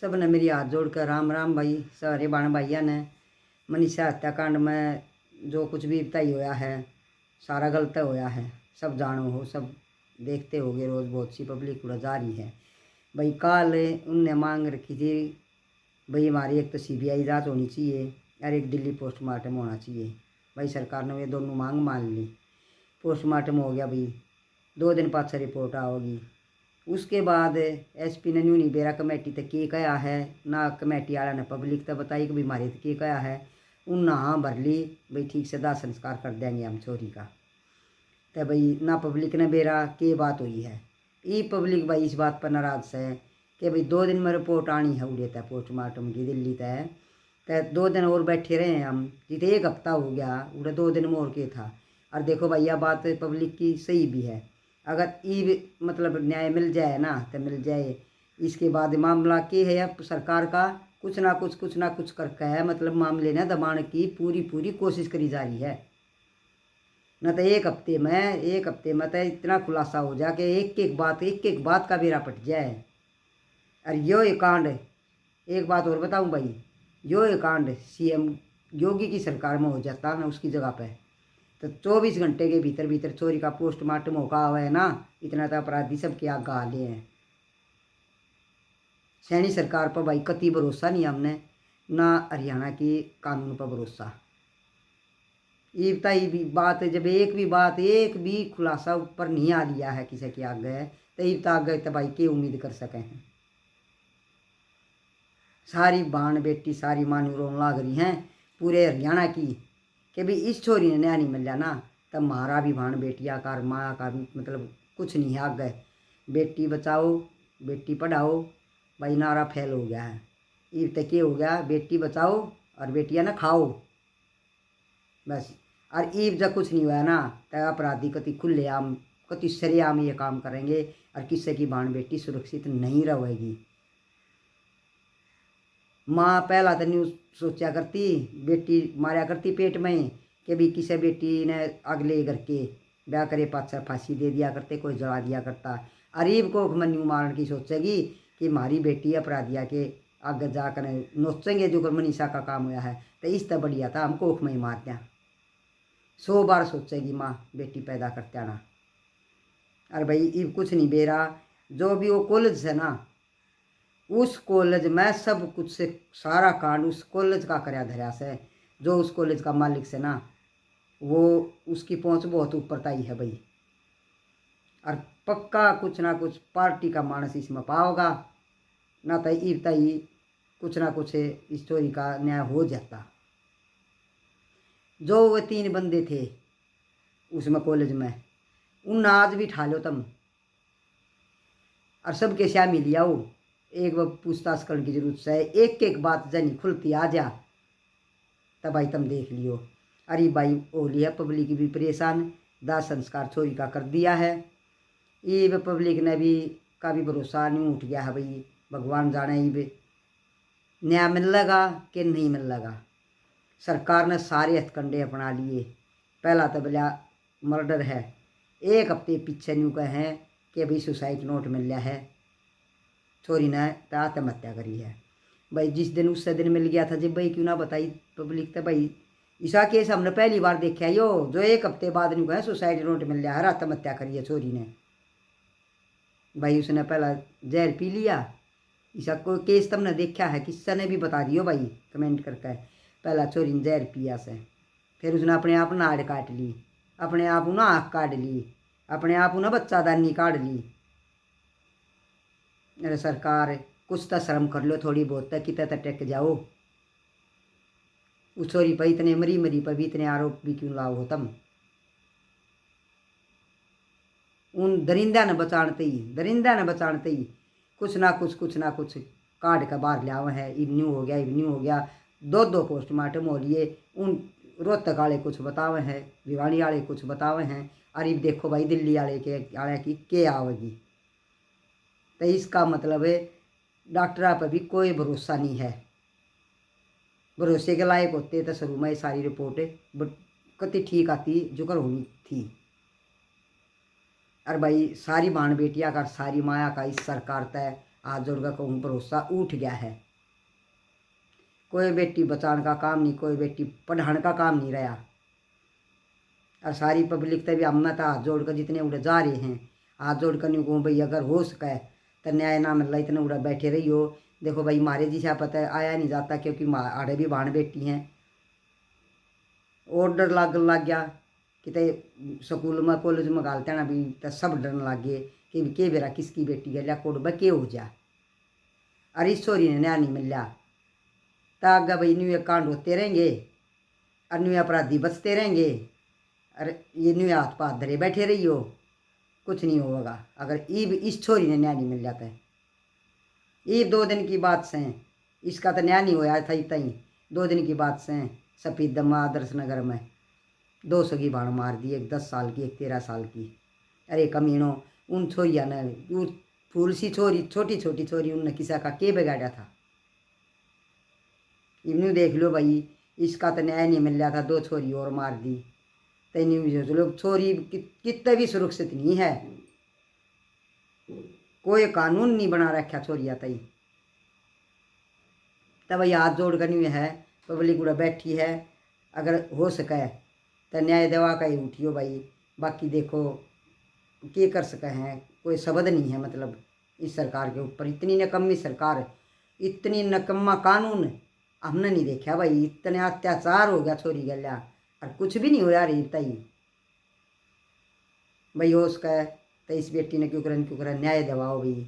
सब ने मेरी हाथ जोड़कर राम राम भाई। सारे बाण भाइया ने मनीषा हत्याकांड में जो कुछ भी बताई होया है सारा गलत होया है। सब जानो हो, सब देखते होगे, रोज़ बहुत सी पब्लिक उड़ा जा रही है भाई। कल उनने मांग रखी थी भाई हमारी एक तो सीबीआई जांच होनी चाहिए और एक दिल्ली पोस्टमार्टम होना चाहिए। भाई सरकार ने ये दोनों मांग मान ली। पोस्टमार्टम हो गया भाई, 2 दिन पाछे रिपोर्ट आओगी। उसके बाद एसपी ने न्यू नहीं बेरा कमेटी तक की कहा है ना, कमेटी वाला ने पब्लिक तक बताई कि भी हमारे तक की कहा है। उन नहा भर ली भाई ठीक से दाह संस्कार कर देंगे हम छोरी का। तो भाई ना पब्लिक ने बेरा के बात हुई है। ये पब्लिक भाई इस बात पर नाराज है कि भाई 2 दिन में रिपोर्ट आनी है उड़े तय पोस्टमार्टम की दिल्ली तय। तो 2 दिन और बैठे रहे हम, जितने 1 हफ्ता हो गया उड़े 2 दिन में और के था। और देखो भाई यह बात पब्लिक की सही भी है। अगर ये मतलब न्याय मिल जाए ना तो मिल जाए। इसके बाद मामला के है अब सरकार का कुछ ना कुछ करके है, मतलब मामले ने दबाने की पूरी कोशिश करी जा रही है। न तो 1 हफ्ते में तो इतना खुलासा हो जाए कि एक एक बात का बेरा पट जाए। और यो ये कांड, एक बात और बताऊं भाई, यो ये कांड सीएम योगी की सरकार में हो जाता ना उसकी जगह पे, तो 24 घंटे के भीतर भीतर चोरी का पोस्टमार्टम होगा हुआ है ना, इतना तो अपराधी सबके आग गाले हैं। सैनी सरकार पर भाई कति भरोसा नहीं हमने, ना हरियाणा की कानून पर भरोसा। ये बताई भी बात जब एक भी खुलासा ऊपर नहीं आ लिया है किसी के आगे, तो ये तो आगे तो भाई के उम्मीद कर सके हैं। सारी बाण बेटी सारी मानू रोन लाग रही हैं पूरे हरियाणा की कि भी इस छोरी ने न्याय नहीं मिल जाना तब हमारा भी भाण बेटिया का माँ का भी मतलब कुछ नहीं है आगे। बेटी बचाओ बेटी पढ़ाओ भाई नारा फैल हो गया है। ये तक हो गया बेटी बचाओ और बेटियां ना खाओ बस। और ईब जब कुछ नहीं हुआ ना तो अपराधी कति खुलेआम कति सरेआम ये काम करेंगे और किसी की बाण बेटी सुरक्षित नहीं रहेगी। माँ पहला तो न्यूज़ सोचा करती बेटी मारा करती पेट में कि भी किसी बेटी ने अगले घर के ब्याह करे पाछा फांसी दे दिया करते, कोई जला दिया करता। अरीब को मन न्यू मारने की सोचेगी कि हमारी बेटी अपराधिया के आगे जाकर नोचेंगे जो मनीषा का काम हुआ है, तो इस तरह बढ़िया था हम कोख में ही मार दें। 100 बार सोचेगी माँ बेटी पैदा करते आना। अरे भाई ये कुछ नहीं बेरा, जो भी वो कॉलेज है ना उस कॉलेज में सब कुछ से सारा कांड उस कॉलेज का करया धरया से। जो उस कॉलेज का मालिक से ना वो उसकी पहुंच बहुत ऊपर ताई है भाई। और पक्का कुछ ना कुछ पार्टी का मानस इसमें पाओगा ना, तो ई तई कुछ ना कुछ इस चोरी का न्याय हो जाता। जो वो 3 बंदे थे उसमें कॉलेज में उन आज भी ठा लो तुम और सबके शामिल लिया हो। एक बार पूछताछ करने की जरूरत है, एक एक बात जनी खुलती आ जा तब भाई तुम देख लियो। अरे भाई होली है पब्लिक भी परेशान, दाह संस्कार चोरी का कर दिया है। ये पब्लिक ने भी का भी भरोसा नहीं उठ गया है भाई। भगवान जाने ये भी न्याय मिलेगा कि नहीं मिलेगा। सरकार ने सारे हथकंडे अपना लिए। पहला तो बोला मर्डर है, 1 हफ्ते पीछे न्यू कहे हैं कि भाई सुसाइड नोट मिल गया है, छोरी ने तो आत्महत्या करी है। भाई जिस दिन उससे दिन मिल गया था जब भाई क्यों ना बताई पब्लिक, तो भाई ऐसा केस हमने पहली बार देखा यो जो 1 हफ्ते बाद न्यू कहे सुसाइड नोट मिल गया है, आत्महत्या करी है छोरी ने। भाई उसने पहला जहर पी लिया। ऐसा कोई केस तुमने देखा है? किस्सा ने भी बता दियो भाई कमेंट करके। पहला छोरी ने जहर पिया से, फिर उसने अपने आप नाड़ काट ली, अपने आप ना आँख काट ली, अपने आप ना बच्चादानी काट ली। अरे सरकार कुछ तो शर्म कर लो थोड़ी बहुत, कितने तक टेक जाओ। उस छोरी पर इतने मरी मरी पर भी इतने आरोप भी क्यों लाओ हो तुम? उन दरिंदा ने बचानते ही कुछ ना कुछ काट का बाहर लिया हुआ है। इब न्यू हो गया, इब न्यू हो गया। 2 पोस्टमार्टम हो लिए। उन रोहतक वाले कुछ बतावे हैं, भिवानी वाले कुछ बतावे हैं, और इब देखो भाई दिल्ली वाले की के आवेगी। तो इसका मतलब है डॉक्टर पर भी कोई भरोसा नहीं है। भरोसे के लायक होते तो शुरू में सारी रिपोर्टें कति ठीक आती जो कर होनी थी। और भाई सारी बाण बेटिया का सारी माया का इस सरकार तय हाथ जोड़कर कहूँ भरोसा उठ गया है। कोई बेटी बचाने का काम नहीं, कोई बेटी पढ़ाने का काम नहीं रहा। और सारी पब्लिक तभी हम तो हाथ जोड़कर जितने उड़े जा रहे हैं हाथ जोड़कर नहीं कहूँ भाई अगर हो सके तो न्याय ना मिल रहा इतने उड़ा बैठे रही हो। देखो भाई मारे जी से पता है आया नहीं जाता क्योंकि आड़े भी भाण बेटी हैं। और डर लग गया कि स्कूल में कॉलेज में गालते ना भी तो सब डरने लग गए कि के बेरा किसकी बेटी है लिया कोड बे हो जा। अरे इस छोरी ने न्याय नहीं मिला तो आगे भाई न्यू कांड होते रहेंगे और न्यू अपराधी बचते रहेंगे। अरे ये न्यू हाथ पाथ धरे बैठे रही हो, कुछ नहीं होगा अगर ईब इस छोरी ने न्याय नहीं मिल जाता है। ये 2 दिन की बात से इसका तो न्याय नहीं होया था इतना ही। 2 दिन की बात से सफीदम आदर्श नगर में 2 सगी भाण मार दी, एक 10 साल की एक 13 साल की। अरे कमीनों उन छोरिया ने वो फूल सी छोरी छोटी छोटी छोरी उनने किसा का के बिगाड़ा था। इन्हों देख लो भाई इसका तो न्याय नहीं मिल रहा था, 2 छोरी और मार दी। तो इन लोग छोरी कितने भी सुरक्षित नहीं है, कोई कानून नहीं बना रखा छोरिया तई। तब भाई हाथ जोड़ करनी है पब्लिक उड़ा बैठी है। अगर हो सके तो न्याय देवा का ही उठियो भाई। बाकी देखो क्या कर सके हैं, कोई शब्द नहीं है मतलब इस सरकार के ऊपर। इतनी नकम्मी सरकार, इतनी नकम्मा कानून हमने नहीं देखा भाई। इतने अत्याचार हो गया छोरी गल्या और कुछ भी नहीं हो यार इतना ही भाई। हो सके तो इस बेटी ने क्यों कर न्याय दिवाओ भाई।